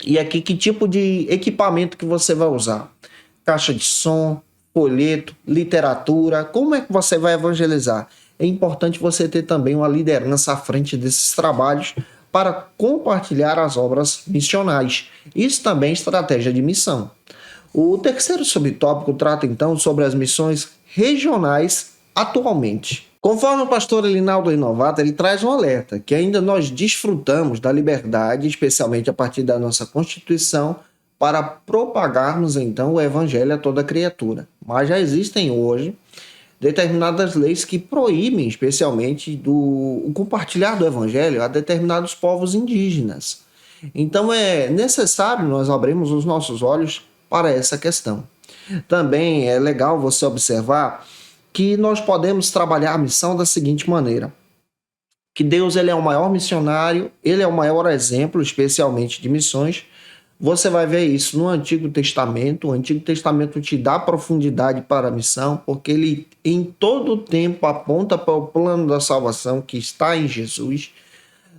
E aqui, que tipo de equipamento que você vai usar? Caixa de som, folheto, literatura, como é que você vai evangelizar? É importante você ter também uma liderança à frente desses trabalhos para compartilhar as obras missionais. Isso também é estratégia de missão. O terceiro subtópico trata então sobre as missões regionais atualmente. Conforme o pastor Elinaldo Renovato, ele traz um alerta, que ainda nós desfrutamos da liberdade, especialmente a partir da nossa Constituição, para propagarmos então o evangelho a toda criatura. Mas já existem hoje determinadas leis que proíbem especialmente o compartilhar do evangelho a determinados povos indígenas. Então é necessário nós abrirmos os nossos olhos para essa questão. Também é legal você observar que nós podemos trabalhar a missão da seguinte maneira: que Deus ele é o maior missionário, ele é o maior exemplo, especialmente de missões. Você vai ver isso no Antigo Testamento. O Antigo Testamento te dá profundidade para a missão, porque ele em todo o tempo aponta para o plano da salvação que está em Jesus.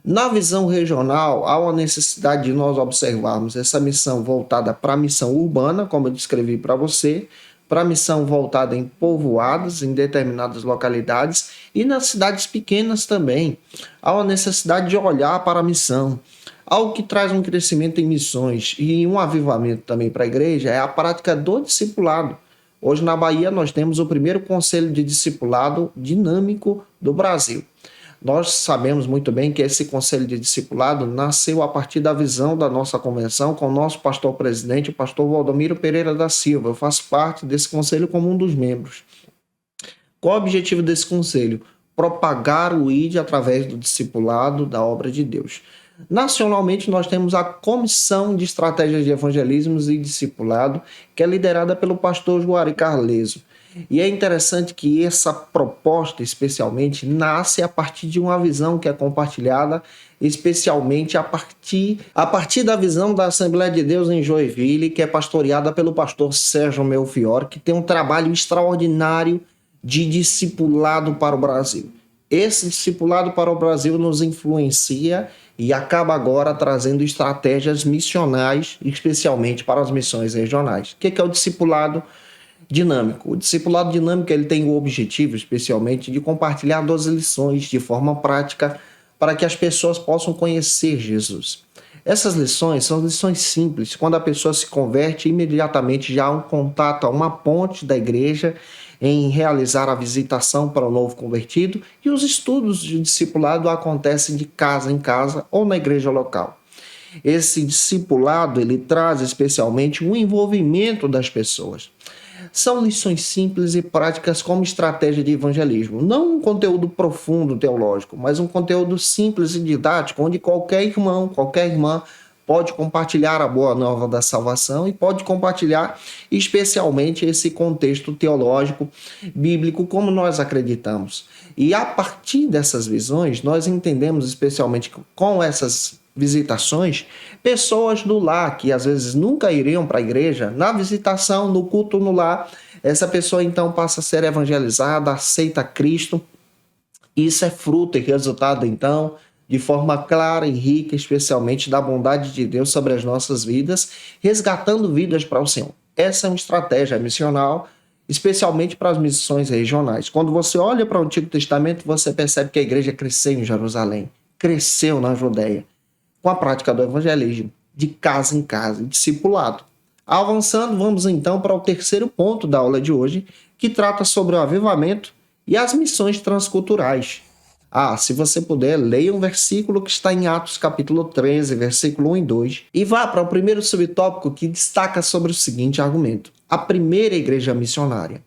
Na visão regional, há uma necessidade de nós observarmos essa missão voltada para a missão urbana, como eu descrevi para você, para a missão voltada em povoados, em determinadas localidades, e nas cidades pequenas também. Há uma necessidade de olhar para a missão. Algo que traz um crescimento em missões e um avivamento também para a igreja é a prática do discipulado. Hoje na Bahia nós temos o primeiro conselho de discipulado dinâmico do Brasil. Nós sabemos muito bem que esse conselho de discipulado nasceu a partir da visão da nossa convenção com o nosso pastor-presidente, o pastor Valdomiro Pereira da Silva. Eu faço parte desse conselho como um dos membros. Qual o objetivo desse conselho? Propagar o ID através do discipulado da obra de Deus. Nacionalmente, nós temos a Comissão de Estratégias de Evangelismo e Discipulado, que é liderada pelo pastor Juari Carleso. E é interessante que essa proposta, especialmente, nasce a partir de uma visão que é compartilhada, especialmente a partir da visão da Assembleia de Deus em Joinville, que é pastoreada pelo pastor Sérgio Melfior, que tem um trabalho extraordinário de discipulado para o Brasil. Esse discipulado para o Brasil nos influencia e acaba agora trazendo estratégias missionais, especialmente para as missões regionais. O que é o discipulado dinâmico? O discipulado dinâmico ele tem o objetivo, especialmente, de compartilhar 12 lições de forma prática para que as pessoas possam conhecer Jesus. Essas lições são lições simples. Quando a pessoa se converte, imediatamente já há um contato, há uma ponte da igreja em realizar a visitação para o novo convertido, e os estudos de discipulado acontecem de casa em casa ou na igreja local. Esse discipulado ele traz especialmente um envolvimento das pessoas. São lições simples e práticas como estratégia de evangelismo. Não um conteúdo profundo teológico, mas um conteúdo simples e didático, onde qualquer irmão, qualquer irmã pode compartilhar a boa nova da salvação e pode compartilhar especialmente esse contexto teológico, bíblico, como nós acreditamos. E a partir dessas visões, nós entendemos especialmente com essas visitações, pessoas do lar que às vezes nunca iriam para a igreja, na visitação, no culto no lar, essa pessoa então passa a ser evangelizada, aceita Cristo. Isso é fruto e resultado então de forma clara e rica, especialmente da bondade de Deus sobre as nossas vidas, resgatando vidas para o Senhor. Essa é uma estratégia missional, especialmente para as missões regionais. Quando você olha para o Antigo Testamento, você percebe que a igreja cresceu em Jerusalém, cresceu na Judéia, com a prática do evangelismo, de casa em casa, discipulado. Avançando, vamos então para o terceiro ponto da aula de hoje, que trata sobre o avivamento e as missões transculturais. Se você puder, leia um versículo que está em Atos capítulo 13, versículo 1 e 2, e vá para o primeiro subtópico que destaca sobre o seguinte argumento: a primeira igreja missionária.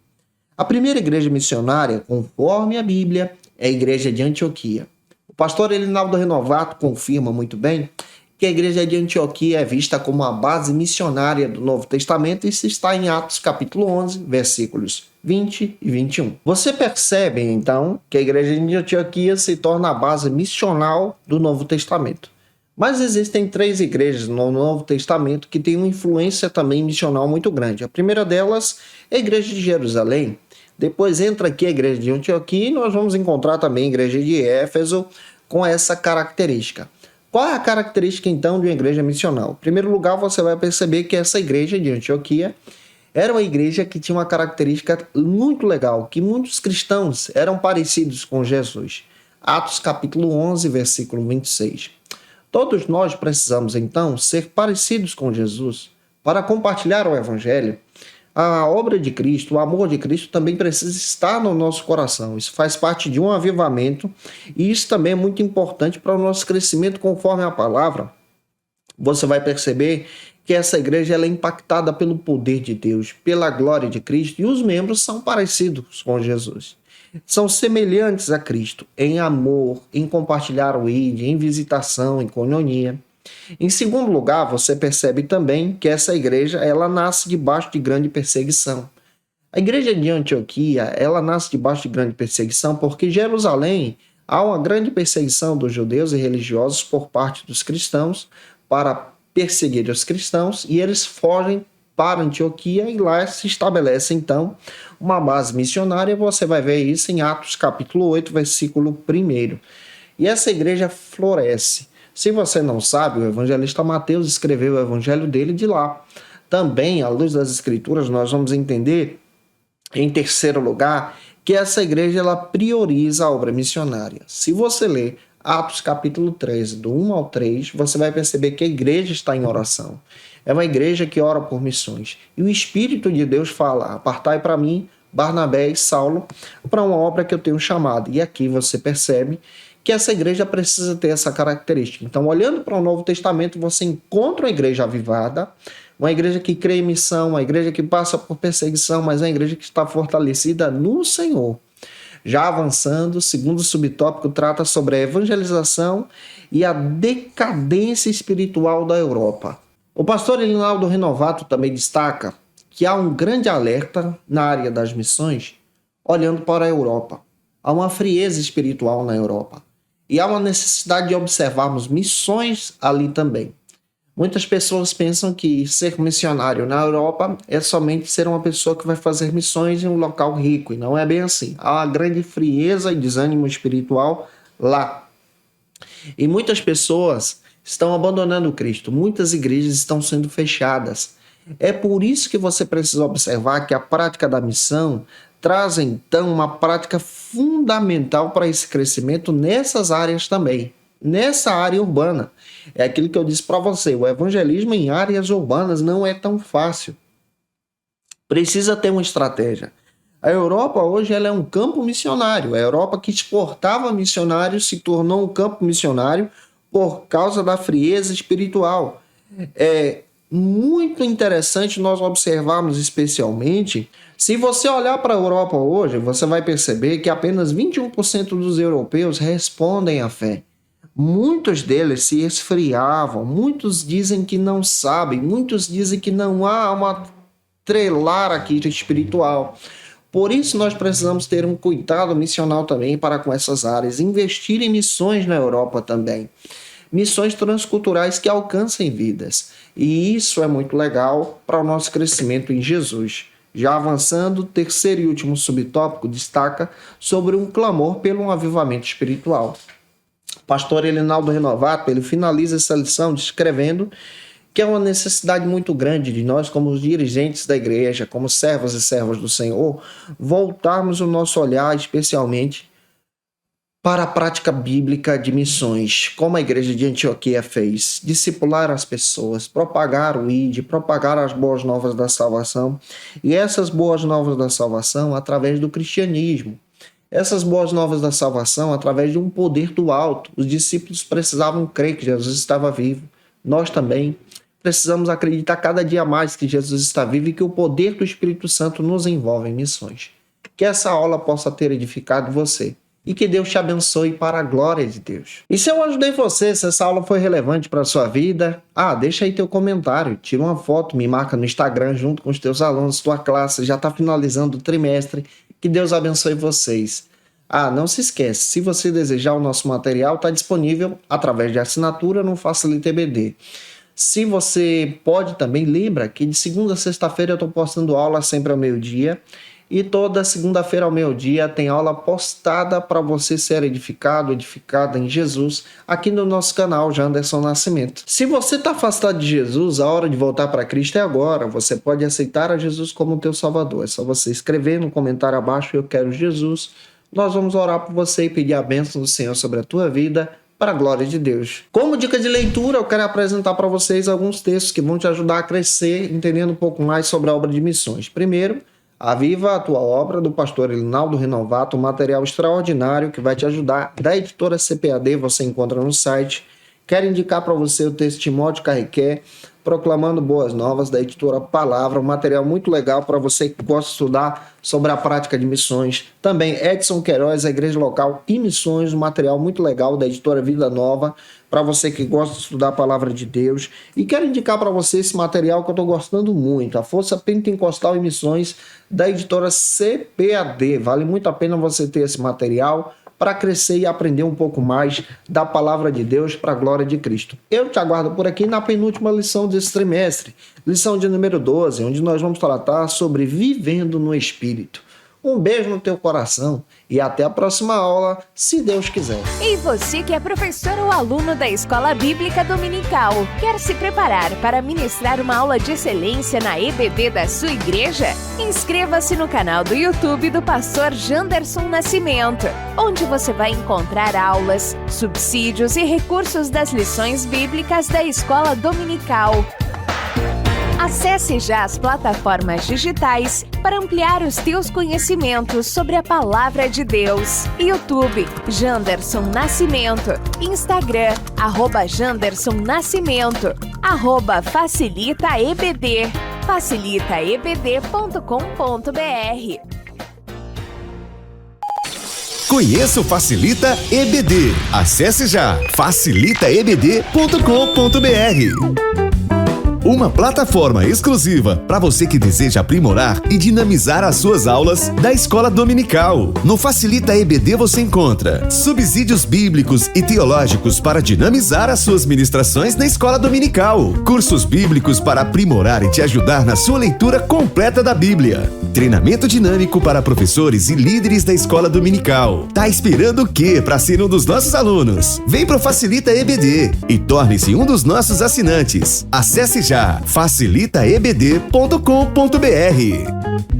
A primeira igreja missionária, conforme a Bíblia, é a igreja de Antioquia. O pastor Elinaldo Renovato confirma muito bem que a igreja de Antioquia é vista como a base missionária do Novo Testamento, e isso está em Atos capítulo 11, versículos 20 e 21. Você percebe, então, que a igreja de Antioquia se torna a base missional do Novo Testamento. Mas existem 3 igrejas no Novo Testamento que têm uma influência também missional muito grande. A primeira delas é a igreja de Jerusalém. Depois entra aqui a igreja de Antioquia e nós vamos encontrar também a igreja de Éfeso com essa característica. Qual é a característica, então, de uma igreja missional? Em primeiro lugar, você vai perceber que essa igreja de Antioquia era uma igreja que tinha uma característica muito legal, que muitos cristãos eram parecidos com Jesus. Atos capítulo 11, versículo 26. Todos nós precisamos, então, ser parecidos com Jesus para compartilhar o evangelho. A obra de Cristo, o amor de Cristo também precisa estar no nosso coração. Isso faz parte de um avivamento e isso também é muito importante para o nosso crescimento conforme a palavra. Você vai perceber que essa igreja ela é impactada pelo poder de Deus, pela glória de Cristo, e os membros são parecidos com Jesus. São semelhantes a Cristo em amor, em compartilhar o ID, em visitação, em coinonia. Em segundo lugar, você percebe também que essa igreja ela nasce debaixo de grande perseguição. A igreja de Antioquia ela nasce debaixo de grande perseguição porque em Jerusalém há uma grande perseguição dos judeus e religiosos por parte dos cristãos para perseguir os cristãos e eles fogem para Antioquia e lá se estabelece então uma base missionária. Você vai ver isso em Atos capítulo 8, versículo 1. E essa igreja floresce. Se você não sabe, o evangelista Mateus escreveu o evangelho dele de lá. Também, à luz das escrituras, nós vamos entender, em terceiro lugar, que essa igreja ela prioriza a obra missionária. Se você ler Atos capítulo 13, do 1 ao 3, você vai perceber que a igreja está em oração. É uma igreja que ora por missões. E o Espírito de Deus fala: apartai para mim Barnabé e Saulo para uma obra que eu tenho chamado. E aqui você percebe que essa igreja precisa ter essa característica. Então, olhando para o Novo Testamento, você encontra uma igreja avivada, uma igreja que crê em missão, uma igreja que passa por perseguição, mas é uma igreja que está fortalecida no Senhor. Já avançando, o segundo subtópico trata sobre a evangelização e a decadência espiritual da Europa. O pastor Elinaldo Renovato também destaca que há um grande alerta na área das missões, olhando para a Europa. Há uma frieza espiritual na Europa. E há uma necessidade de observarmos missões ali também. Muitas pessoas pensam que ser missionário na Europa é somente ser uma pessoa que vai fazer missões em um local rico, e não é bem assim. Há uma grande frieza e desânimo espiritual lá. E muitas pessoas estão abandonando Cristo, muitas igrejas estão sendo fechadas. É por isso que você precisa observar que a prática da missão traz então uma prática fundamental para esse crescimento nessas áreas também. Nessa área urbana. É aquilo que eu disse para você, o evangelismo em áreas urbanas não é tão fácil. Precisa ter uma estratégia. A Europa hoje ela é um campo missionário. A Europa que exportava missionários se tornou um campo missionário por causa da frieza espiritual. É muito interessante nós observarmos especialmente, se você olhar para a Europa hoje, você vai perceber que apenas 21% dos europeus respondem à fé. Muitos deles se esfriavam, muitos dizem que não sabem, muitos dizem que não há uma trelar aqui espiritual. Por isso nós precisamos ter um cuidado missional também para com essas áreas, investir em missões na Europa também. Missões transculturais que alcancem vidas. E isso é muito legal para o nosso crescimento em Jesus. Já avançando, o terceiro e último subtópico destaca sobre um clamor pelo um avivamento espiritual. Pastor Elinaldo Renovato, ele finaliza essa lição descrevendo que é uma necessidade muito grande de nós, como os dirigentes da igreja, como servos e servas do Senhor, voltarmos o nosso olhar especialmente para a prática bíblica de missões, como a igreja de Antioquia fez, discipular as pessoas, propagar o ID, propagar as boas novas da salvação, e essas boas novas da salvação através do cristianismo. Essas boas novas da salvação através de um poder do alto. Os discípulos precisavam crer que Jesus estava vivo. Nós também precisamos acreditar cada dia mais que Jesus está vivo e que o poder do Espírito Santo nos envolve em missões. Que essa aula possa ter edificado você e que Deus te abençoe para a glória de Deus. E se eu ajudei você, se essa aula foi relevante para a sua vida, deixa aí teu comentário, tira uma foto, me marca no Instagram junto com os teus alunos, tua classe, já está finalizando o trimestre. Que Deus abençoe vocês. Não se esquece, se você desejar o nosso material, está disponível através de assinatura no Facilite EBD. Se você pode também, lembra que de segunda a sexta-feira eu estou postando aula sempre ao meio-dia. E toda segunda-feira ao meio-dia tem aula postada para você ser edificado, edificada em Jesus, aqui no nosso canal Janderson Nascimento. Se você está afastado de Jesus, a hora de voltar para Cristo é agora. Você pode aceitar a Jesus como teu Salvador. É só você escrever no comentário abaixo: eu quero Jesus. Nós vamos orar por você e pedir a bênção do Senhor sobre a tua vida, para a glória de Deus. Como dica de leitura, eu quero apresentar para vocês alguns textos que vão te ajudar a crescer, entendendo um pouco mais sobre a obra de missões. Primeiro, Aviva a Tua Obra, do pastor Elinaldo Renovato, um material extraordinário que vai te ajudar. Da editora CPAD, você encontra no site, Quero indicar para você o texto Timóteo Carrequer, Proclamando Boas Novas, da editora Palavra, um material muito legal para você que gosta de estudar sobre a prática de missões. Também Edson Queiroz, a Igreja Local e Missões, um material muito legal da editora Vida Nova, para você que gosta de estudar a Palavra de Deus. E quero indicar para você esse material que eu estou gostando muito, a Força Pentecostal e Missões, da editora CPAD. Vale muito a pena você ter esse material para crescer e aprender um pouco mais da Palavra de Deus para a glória de Cristo. Eu te aguardo por aqui na penúltima lição desse trimestre, lição de número 12, onde nós vamos tratar sobre vivendo no Espírito. Um beijo no teu coração e até a próxima aula, se Deus quiser. E você que é professor ou aluno da Escola Bíblica Dominical, quer se preparar para ministrar uma aula de excelência na EBD da sua igreja? Inscreva-se no canal do YouTube do pastor Janderson Nascimento, onde você vai encontrar aulas, subsídios e recursos das lições bíblicas da Escola Dominical. Acesse já as plataformas digitais para ampliar os teus conhecimentos sobre a Palavra de Deus. YouTube, Janderson Nascimento. Instagram, @Janderson Nascimento. @FacilitaEBD. facilitaebd.com.br. Conheça o Facilita EBD. Acesse já facilitaebd.com.br. Uma plataforma exclusiva para você que deseja aprimorar e dinamizar as suas aulas da Escola Dominical. No Facilita EBD você encontra subsídios bíblicos e teológicos para dinamizar as suas ministrações na Escola Dominical, cursos bíblicos para aprimorar e te ajudar na sua leitura completa da Bíblia, treinamento dinâmico para professores e líderes da Escola Dominical. Tá esperando o quê para ser um dos nossos alunos? Vem pro Facilita EBD e torne-se um dos nossos assinantes. Acesse já facilitaebd.com.br.